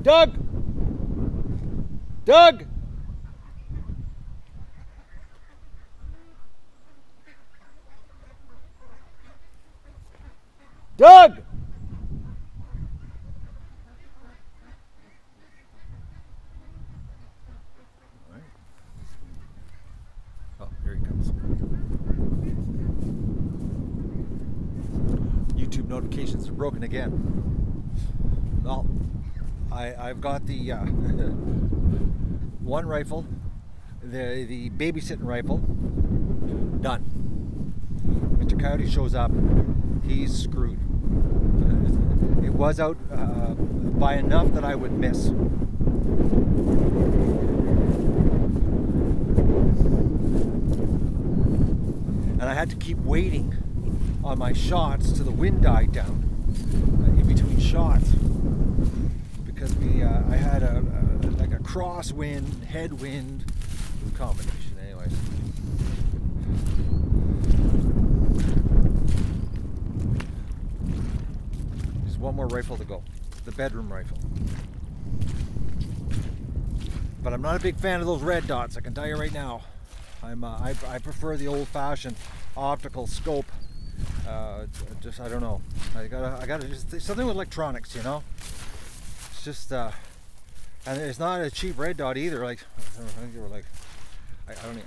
Doug! Doug! Doug! Oh, here he comes. YouTube notifications are broken again. Well, I've got the one rifle, the babysitting rifle, done. Mr. Coyote shows up, he's screwed. It was out by enough that I would miss. And I had to keep waiting on my shots till the wind died down in between shots, because I had like a crosswind, headwind combination. Anyways, just one more rifle to go, the bedroom rifle. But I'm not a big fan of those red dots, I can tell you right now. I prefer the old-fashioned optical scope. Just, I don't know. I gotta just something with electronics, you know. It's just, and it's not a cheap red dot either. Like I think they were like, I think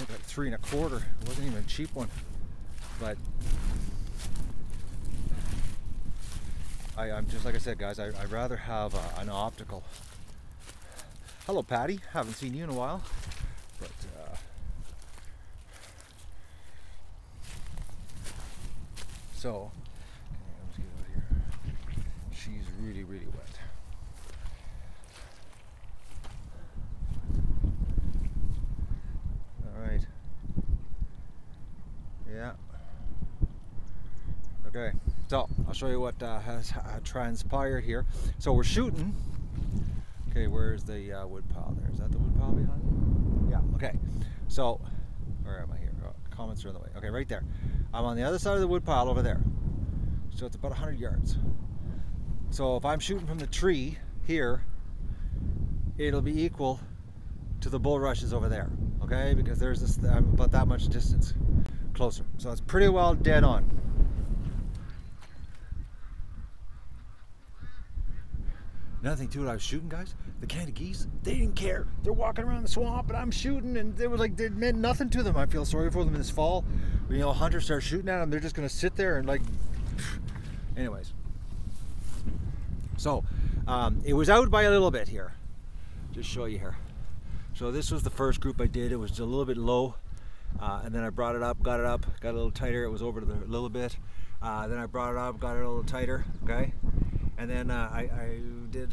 like $3 1/4. It wasn't even a cheap one, but I'm just like I said, guys. I'd rather have an optical. Hello, Patty. Haven't seen you in a while, but. So, let's get over here. She's really, really wet. All right. Yeah. Okay. So I'll show you what has transpired here. So we're shooting. Okay, where's the wood pile there? Is that the wood pile behind me? Yeah. Okay. So, where am I here? Oh, comments are in the way. Okay, right there. I'm on the other side of the wood pile over there. So it's about 100 yards. So if I'm shooting from the tree here, it'll be equal to the bulrushes over there. Okay, because there's this, I'm about that much distance closer. So it's pretty well dead on. Another thing too, that I was shooting, guys, the Canada geese, they didn't care. They're walking around the swamp and I'm shooting, and they were like, it meant nothing to them. I feel sorry for them in this fall. You know, hunters start shooting at them, they're just gonna sit there and like, anyways. So, it was out by a little bit here. Just show you here. So this was the first group I did. It was a little bit low, and then I brought it up, got a little tighter. It was over to the little bit. Then I brought it up, got it a little tighter, okay? And then I did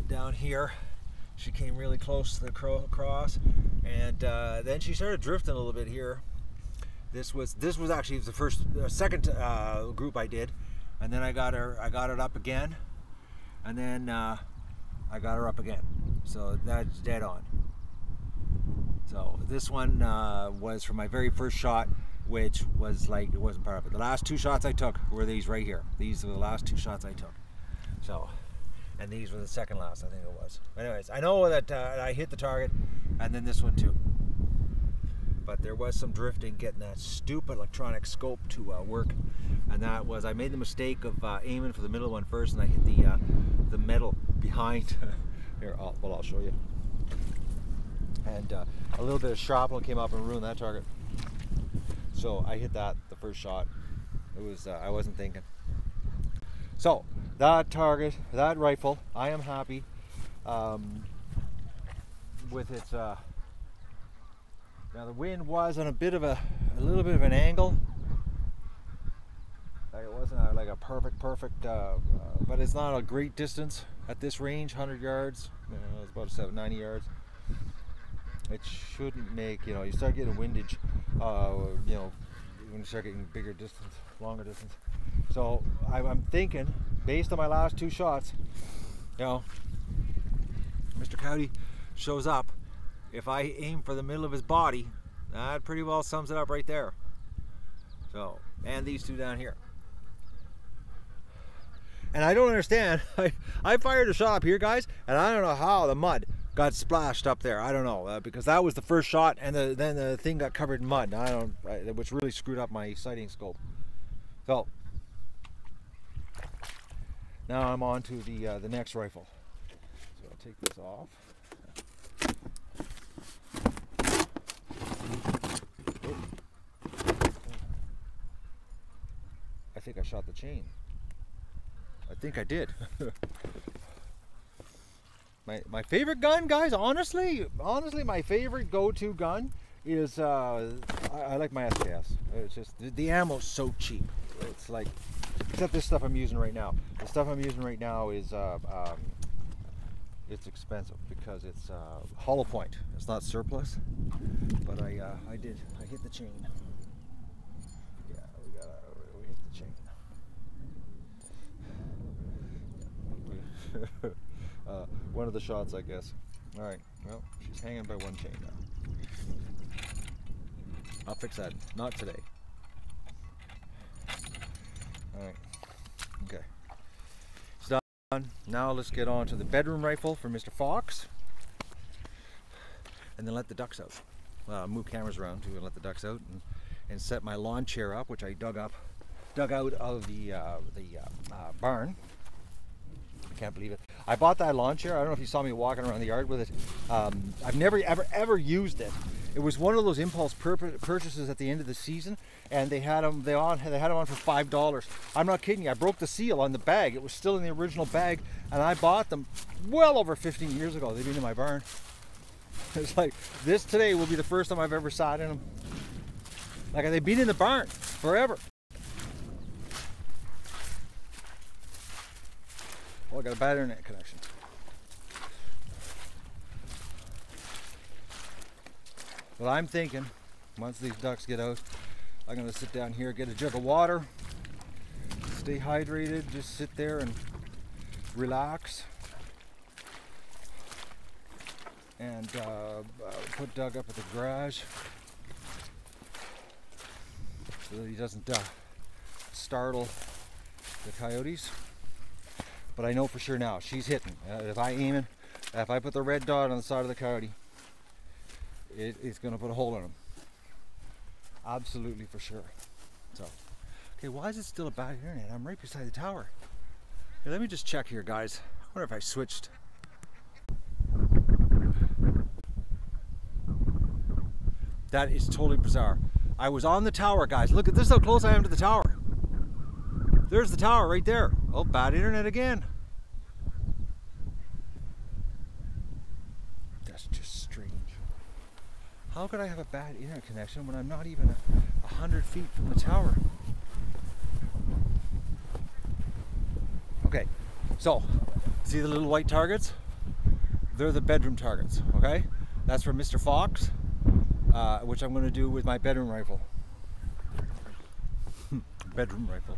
down here. She came really close to the cross, and then she started drifting a little bit here. This was actually the second group I did, and then I got it up again, and then I got her up again. So that's dead on. So this one was for my very first shot, which was like, it wasn't part of it. The last two shots I took were these right here. These were the last two shots I took. So, and these were the second last, I think it was. Anyways, I know that I hit the target, and then this one too. But there was some drifting getting that stupid electronic scope to work, and that was, I made the mistake of aiming for the middle one first, and I hit the metal behind. Here, I'll show you. And a little bit of shrapnel came up and ruined that target. So I hit that the first shot. It was I wasn't thinking. So that target, that rifle, I am happy with its. Now the wind was on a little bit of an angle. Like it wasn't like a perfect, but it's not a great distance at this range, 100 yards. You know, it's about 90 yards. It shouldn't make, you start getting windage, when you start getting bigger distance, longer distance. So I'm thinking, based on my last two shots, Mr. Coyote shows up. If I aim for the middle of his body, that pretty well sums it up right there. So, and these two down here. And I don't understand. I fired a shot up here, guys, and I don't know how the mud got splashed up there. I don't know, because that was the first shot, and then the thing got covered in mud. Which really screwed up my sighting scope. So now I'm on to the next rifle. So I'll take this off. I think I shot the chain. I think I did. my favorite gun, guys, honestly, my favorite go-to gun is I like my SKS. It's just the ammo's so cheap. It's like, except this stuff I'm using right now. The stuff I'm using right now is it's expensive because it's hollow point. It's not surplus, but I hit the chain. Yeah, we hit the chain. One of the shots, I guess. All right, well, she's hanging by one chain now. I'll fix that, not today. All right, okay. It's done. Now let's get on to the bedroom rifle for Mr. Fox. And then let the ducks out. Move cameras around too and let the ducks out, and set my lawn chair up, which I dug out of the barn. I can't believe it. I bought that lawn chair. I don't know if you saw me walking around the yard with it. I've never ever used it. It was one of those impulse purchases at the end of the season, and they had them on for $5. I'm not kidding you. I broke the seal on the bag. It was still in the original bag, and I bought them well over 15 years ago. They've been in my barn. It's like this today will be the first time I've ever sat in them. Like, they've been in the barn forever. Oh, I got a bad internet connection. Well, I'm thinking, once these ducks get out, I'm going to sit down here, get a jug of water, stay hydrated, just sit there and relax, and put Doug up at the garage so that he doesn't startle the coyotes. But I know for sure now, she's hitting. If I put the red dot on the side of the coyote, it's going to put a hole in him. Absolutely for sure. So, okay, why is it still a bad internet? I'm right beside the tower. Okay, let me just check here, guys. I wonder if I switched. That is totally bizarre. I was on the tower, guys. Look at this, how close I am to the tower. There's the tower right there. Oh, bad internet again. That's just strange. How could I have a bad internet connection when I'm not even 100 feet from the tower? Okay, so see the little white targets? They're the bedroom targets, okay? That's for Mr. Fox, which I'm going to do with my bedroom rifle. Bedroom rifle.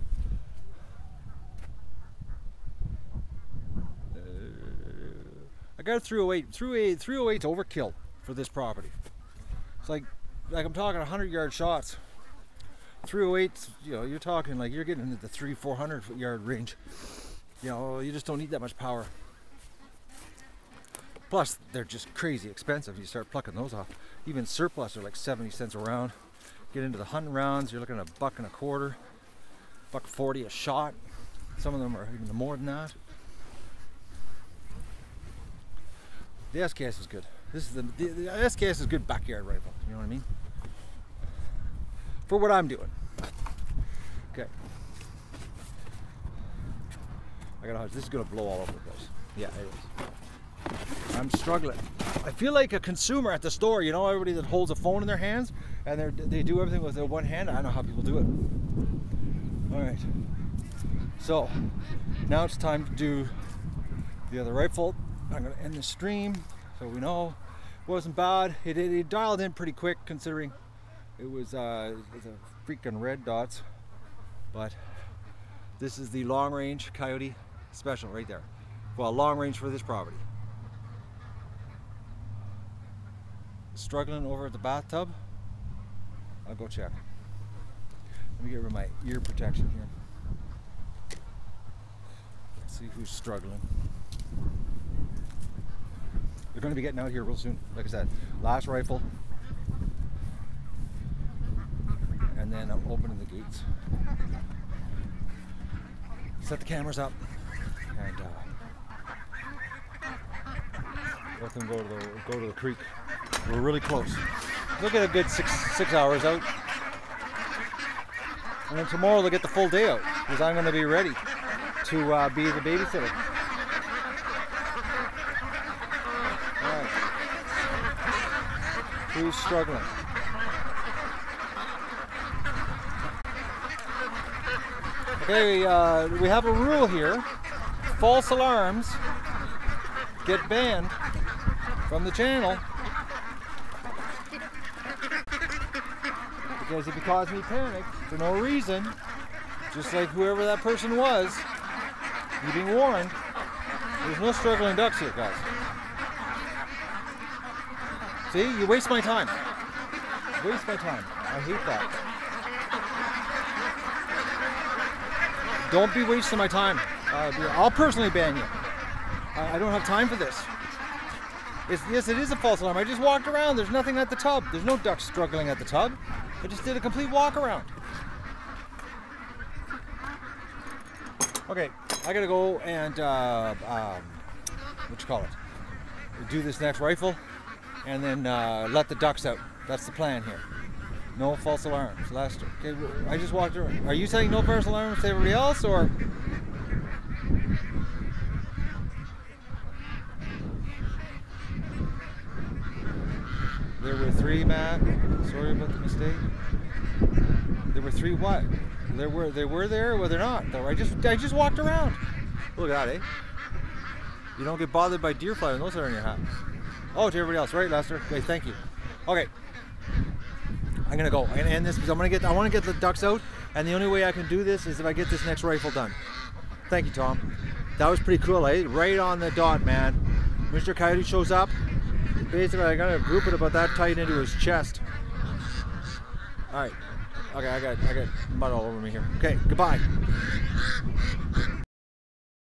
I got a 308. 308's overkill for this property. It's like I'm talking 100-yard shots. 308's, you know, you're talking like you're getting into the 300-400 yard range. You know, you just don't need that much power. Plus, they're just crazy expensive. You start plucking those off. Even surplus are like 70 cents a round. Get into the hunting rounds, you're looking at $1.25, $1.40 a shot. Some of them are even more than that. The SKS is good. This is the SKS is good backyard rifle. You know what I mean? For what I'm doing. Okay. I gotta hush. This is gonna blow all over the place. Yeah, it is. I'm struggling. I feel like a consumer at the store. You know, everybody that holds a phone in their hands and they do everything with their one hand. I don't know how people do it. All right. So now it's time to do the other rifle. I'm going to end the stream so we know it wasn't bad. It dialed in pretty quick considering it was a freaking red dots. But this is the long range coyote special right there. Well, long range for this property. Struggling over at the bathtub. I'll go check. Let me get rid of my ear protection here. See who's struggling. They're going to be getting out here real soon. Like I said, last rifle. And then I'm opening the gates. Set the cameras up. And let them go to the creek. We're really close. Look at a good six hours out. And then tomorrow they'll get the full day out because I'm going to be ready to be the babysitter. All right. Who's struggling? Okay, we have a rule here. False alarms get banned from the channel because if you cause me panic for no reason, just like whoever that person was, you're being warned. There's no struggling ducks here, guys. See, you waste my time. Waste my time. I hate that. Don't be wasting my time. I'll personally ban you. I don't have time for this. Yes, it is a false alarm. I just walked around. There's nothing at the tub. There's no ducks struggling at the tub. I just did a complete walk around. Okay, I gotta go and what you call it? Do this next rifle, and then let the ducks out. That's the plan here. No false alarms. Lester. Okay, I just walked around. Are you saying no false alarms to everybody else, or? There were 3, Matt. Sorry about the mistake. There were 3 what? They were there, or they're not? Though I just walked around. Look at that, eh? You don't get bothered by deer fly when those are in your hat. Oh, to everybody else, right, Lester? Okay, thank you. Okay, I'm gonna go. I'm gonna end this because I want to get the ducks out, and the only way I can do this is if I get this next rifle done. Thank you, Tom. That was pretty cool, eh? Right on the dot, man. Mr. Coyote shows up. Basically, I gotta group it about that tight into his chest. All right. Okay, I got mud all over me here. Okay, goodbye.